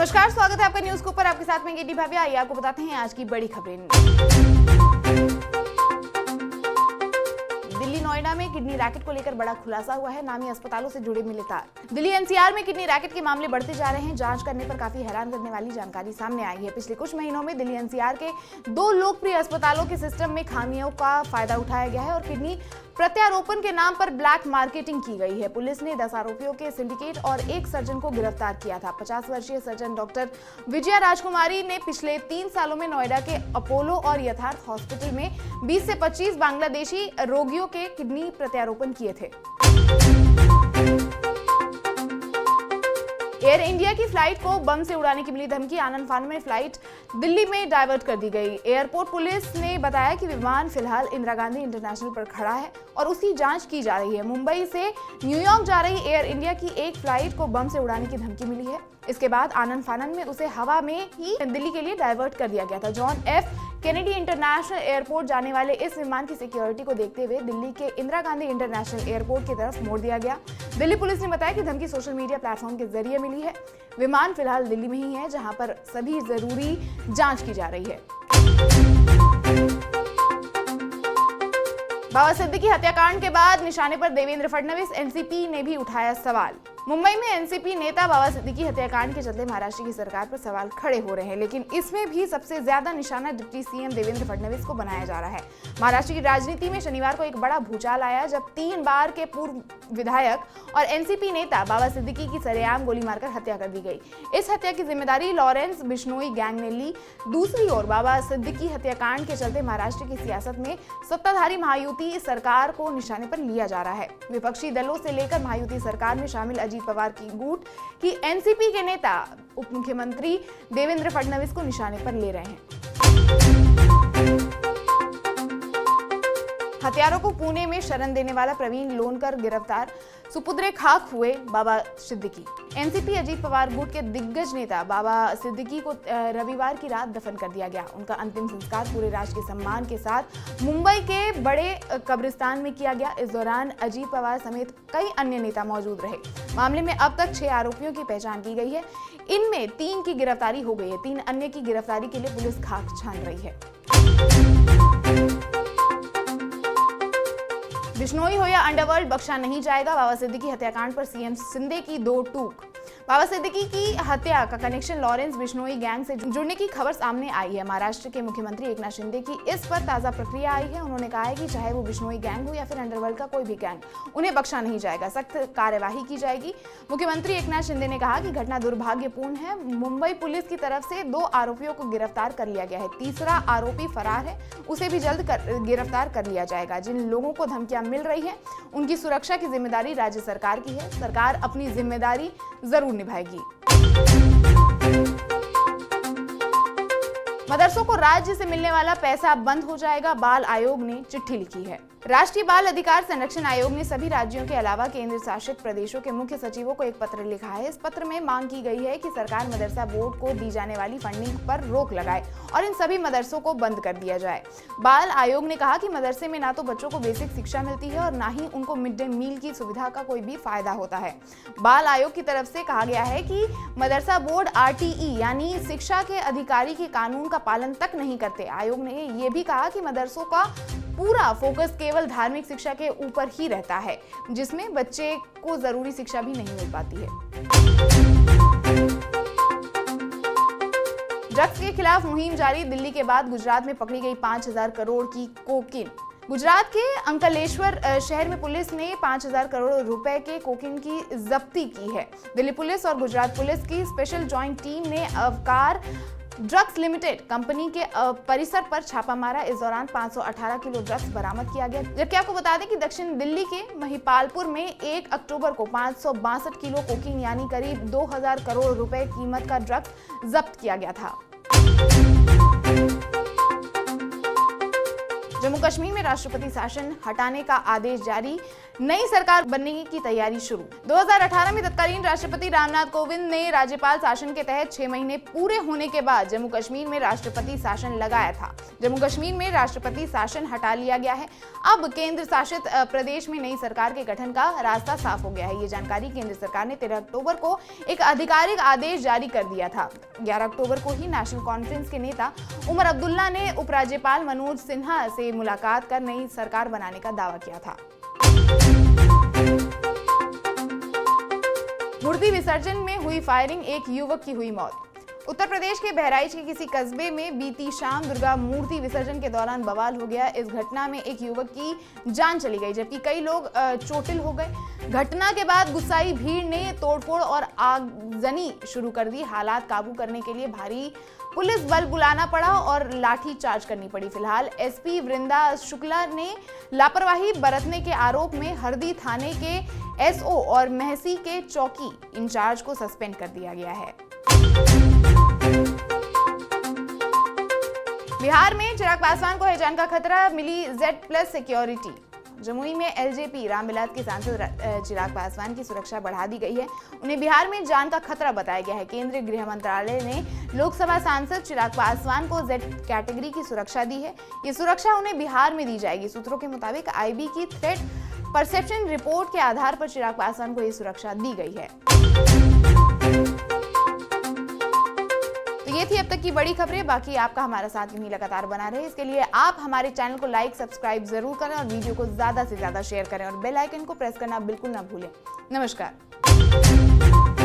नमस्कार, स्वागत है आपका न्यूज के ऊपर। आपके साथ में गेटी भाविया। आइए आपको बताते हैं आज की बड़ी खबरें। दिल्ली नोएडा में किडनी रैकेट को लेकर बड़ा खुलासा हुआ है। नामी अस्पतालों से जुड़े मिले तार। दिल्ली एनसीआर में किडनी रैकेट के मामले बढ़ते जा रहे हैं। जांच करने पर काफी हैरान करने वाली जानकारी सामने आई है। पिछले कुछ महीनों में दिल्ली एनसीआर के 2 लोकप्रिय अस्पतालों के सिस्टम में खामियों का फायदा उठाया गया है और किडनी प्रत्यारोपण के नाम पर ब्लैक मार्केटिंग की गई है। पुलिस ने 10 आरोपियों के सिंडिकेट और एक सर्जन को गिरफ्तार किया था। 50 वर्षीय सर्जन डॉक्टर विजया राजकुमारी ने पिछले 3 सालों में नोएडा के अपोलो और यथार्थ हॉस्पिटल में 20 से 25 बांग्लादेशी रोगियों के किडनी प्रत्यारोपण किए थे। एयर इंडिया की फ्लाइट को बम से उड़ाने की मिली धमकी। आनंद फानन में फ्लाइट दिल्ली में डाइवर्ट कर दी गई। एयरपोर्ट पुलिस ने बताया कि विमान फिलहाल इंदिरा गांधी इंटरनेशनल पर खड़ा है और उसकी जांच की जा रही है। मुंबई से न्यूयॉर्क जा रही एयर इंडिया की एक फ्लाइट को बम से उड़ाने की धमकी मिली है। इसके बाद आनंद फानन में उसे हवा में ही दिल्ली के लिए डाइवर्ट कर दिया गया था। John F Kennedy international airport जाने वाले इस विमान की सिक्योरिटी को देखते हुए दिल्ली के इंदिरा गांधी इंटरनेशनल एयरपोर्ट की तरफ मोड़ दिया गया। दिल्ली पुलिस ने बताया कि धमकी सोशल मीडिया प्लेटफॉर्म के जरिए मिली है। विमान फिलहाल दिल्ली में ही है, जहां पर सभी जरूरी जांच की जा रही है। बाबा सिद्दीकी हत्याकांड के बाद निशाने पर देवेंद्र फडणवीस, एनसीपी ने भी उठाया सवाल। मुंबई में एनसीपी नेता बाबा सिद्दीकी हत्याकांड के चलते महाराष्ट्र की सरकार पर सवाल खड़े हो रहे हैं, लेकिन इसमें भी सबसे ज्यादा निशाना डिप्टी सीएम देवेंद्र फडणवीस को बनाया जा रहा है। महाराष्ट्र की राजनीति में शनिवार को एक बड़ा भूचाल आया जब 3 बार के पूर्व विधायक और एनसीपी नेता बाबा सिद्दीकी की सरेआम गोली मारकर हत्या कर दी गई। इस हत्या की जिम्मेदारी लॉरेंस बिश्नोई गैंग ने ली। दूसरी ओर बाबा सिद्दीकी हत्याकांड के चलते महाराष्ट्र की सियासत में सत्ताधारी महायुति सरकार को निशाने पर लिया जा रहा है। विपक्षी दलों से लेकर महायुति सरकार में शामिल अजीत पवार की गुट की एनसीपी के नेता उप मुख्यमंत्री देवेंद्र फडणवीस को निशाने पर ले रहे हैं। हत्यारों को पुणे में शरण देने वाला प्रवीण लोनकर गिरफ्तार। सुपुत्रे खाक हुए बाबा सिद्दीकी। एनसीपी अजीत पवार गुट के दिग्गज नेता बाबा सिद्दीकी को रविवार की रात दफन कर दिया गया। उनका अंतिम संस्कार पूरे राष्ट्रीय सम्मान के साथ मुंबई के बड़े कब्रिस्तान में किया गया। इस दौरान अजीत पवार समेत कई अन्य नेता मौजूद रहे। मामले में अब तक 6 आरोपियों की पहचान की गई है। इनमें 3 की गिरफ्तारी हो गई है। 3 अन्य की गिरफ्तारी के लिए पुलिस खाक छान रही है। बिश्नोई हो या अंडरवर्ल्ड, बख्शा नहीं जाएगा। बाबा सिद्दीकी हत्याकांड पर सीएम शिंदे की 2 टूक। बाबा सिद्दीकी की हत्या का कनेक्शन लॉरेंस बिश्नोई गैंग से जुड़ने की खबर सामने आई है। महाराष्ट्र के मुख्यमंत्री एकनाथ शिंदे की इस पर ताजा प्रक्रिया आई है। उन्होंने कहा है कि चाहे वो बिश्नोई गैंग हो या फिर अंडरवर्ल्ड का कोई भी गैंग, उन्हें बख्शा नहीं जाएगा, सख्त कार्यवाही की जाएगी। मुख्यमंत्री एकनाथ शिंदे ने कहा कि घटना दुर्भाग्यपूर्ण है। मुंबई पुलिस की तरफ से 2 आरोपियों को गिरफ्तार कर लिया गया है। तीसरा आरोपी फरार है, उसे भी जल्द गिरफ्तार कर लिया जाएगा। जिन लोगों को धमकियां मिल रही है उनकी सुरक्षा की जिम्मेदारी राज्य सरकार की है। सरकार अपनी जिम्मेदारी जरूर निभाएगी। मदरसों को राज्य से मिलने वाला पैसा बंद हो जाएगा। बाल आयोग ने चिट्ठी लिखी है। राष्ट्रीय बाल अधिकार संरक्षण आयोग ने सभी राज्यों के अलावा केंद्र शासित प्रदेशों के मुख्य सचिवों को एक पत्र लिखा है। इस पत्र में मांग की गई है कि सरकार मदरसा बोर्ड को दी जाने वाली फंडिंग पर रोक लगाए और इन सभी मदरसों को बंद कर दिया जाए। बाल आयोग ने कहा कि मदरसे में ना तो बच्चों को बेसिक शिक्षा मिलती है और ना ही उनको मिड डे मील की सुविधा का कोई भी फायदा होता है। बाल आयोग की तरफ से कहा गया है कि मदरसा बोर्ड आरटीई यानी शिक्षा के अधिकारी के कानून का पालन तक नहीं करते। आयोग ने यह भी कहा कि मदरसों का पूरा फोकस केवल धार्मिक शिक्षा के ऊपर ही रहता है, जिसमें बच्चे को जरूरी शिक्षा भी नहीं मिल पाती है। ड्रग्स के खिलाफ मुहिम जारी। दिल्ली के बाद गुजरात में पकड़ी गई 5000 करोड़ की कोकीन। गुजरात के अंकलेश्वर शहर में पुलिस ने 5000 करोड़ रुपए के कोकीन की जब्ती की है। दिल्ली पुलिस और गुजरात पुलिस की स्पेशल जॉइंट टीम ने अवकार ड्रग्स लिमिटेड कंपनी के परिसर पर छापा मारा। इस दौरान 518 किलो ड्रग्स बरामद किया गया। जबकि आपको बता दें कि दक्षिण दिल्ली के महिपालपुर में 1 अक्टूबर को 562 किलो कोकीन यानी करीब 2000 करोड़ रुपए कीमत का ड्रग्स जब्त किया गया था। जम्मू कश्मीर में राष्ट्रपति शासन हटाने का आदेश जारी, नई सरकार बनने की तैयारी शुरू। 2018 में तत्कालीन राष्ट्रपति रामनाथ कोविंद ने राज्यपाल शासन के तहत 6 महीने पूरे होने के बाद जम्मू कश्मीर में राष्ट्रपति शासन लगाया था। जम्मू कश्मीर में राष्ट्रपति शासन हटा लिया गया है। अब केंद्र शासित प्रदेश में नई सरकार के गठन का रास्ता साफ हो गया है। ये जानकारी केंद्र सरकार ने 13 अक्टूबर को एक आधिकारिक आदेश जारी कर दिया था। 11 अक्टूबर को ही नेशनल कॉन्फ्रेंस के नेता उमर अब्दुल्ला ने उपराज्यपाल मनोज सिन्हा से मुलाकात कर नई सरकार बनाने का दावा किया था। मूर्ति विसर्जन में हुई फायरिंग, एक युवक की हुई मौत। उत्तर प्रदेश के बहराइच के किसी कस्बे में बीती शाम दुर्गा मूर्ति विसर्जन के दौरान बवाल हो गया। इस घटना में एक युवक की जान चली गई जबकि कई लोग चोटिल हो गए। घटना के बाद गुस्साई भीड़ ने तोड़फोड़ और आगजनी शुरू कर दी। हालात काबू करने के लिए भारी पुलिस बल बुलाना पड़ा और लाठी चार्ज करनी पड़ी। फिलहाल एसपी वृंदा शुक्ला ने लापरवाही बरतने के आरोप में हरदी थाने के एसओ और महसी के चौकी इंचार्ज को सस्पेंड कर दिया गया है। बिहार में चिराग पासवान को हैजान का खतरा, मिली Z+ सिक्योरिटी। जमुई में एलजेपी रामविलास के सांसद चिराग पासवान की सुरक्षा बढ़ा दी गई है। उन्हें बिहार में जान का खतरा बताया गया है। केंद्रीय गृह मंत्रालय ने लोकसभा सांसद चिराग पासवान को Z कैटेगरी की सुरक्षा दी है। ये सुरक्षा उन्हें बिहार में दी जाएगी। सूत्रों के मुताबिक IB की थ्रेट परसेप्शन रिपोर्ट के आधार पर चिराग पासवान को ये सुरक्षा दी गई है। तो ये थी अब तक की बड़ी खबरें। बाकी आपका हमारा साथ यूं ही लगातार बना रहे, इसके लिए आप हमारे चैनल को लाइक सब्सक्राइब जरूर करें और वीडियो को ज्यादा से ज्यादा शेयर करें और बेल आइकन को प्रेस करना बिल्कुल ना भूलें। नमस्कार।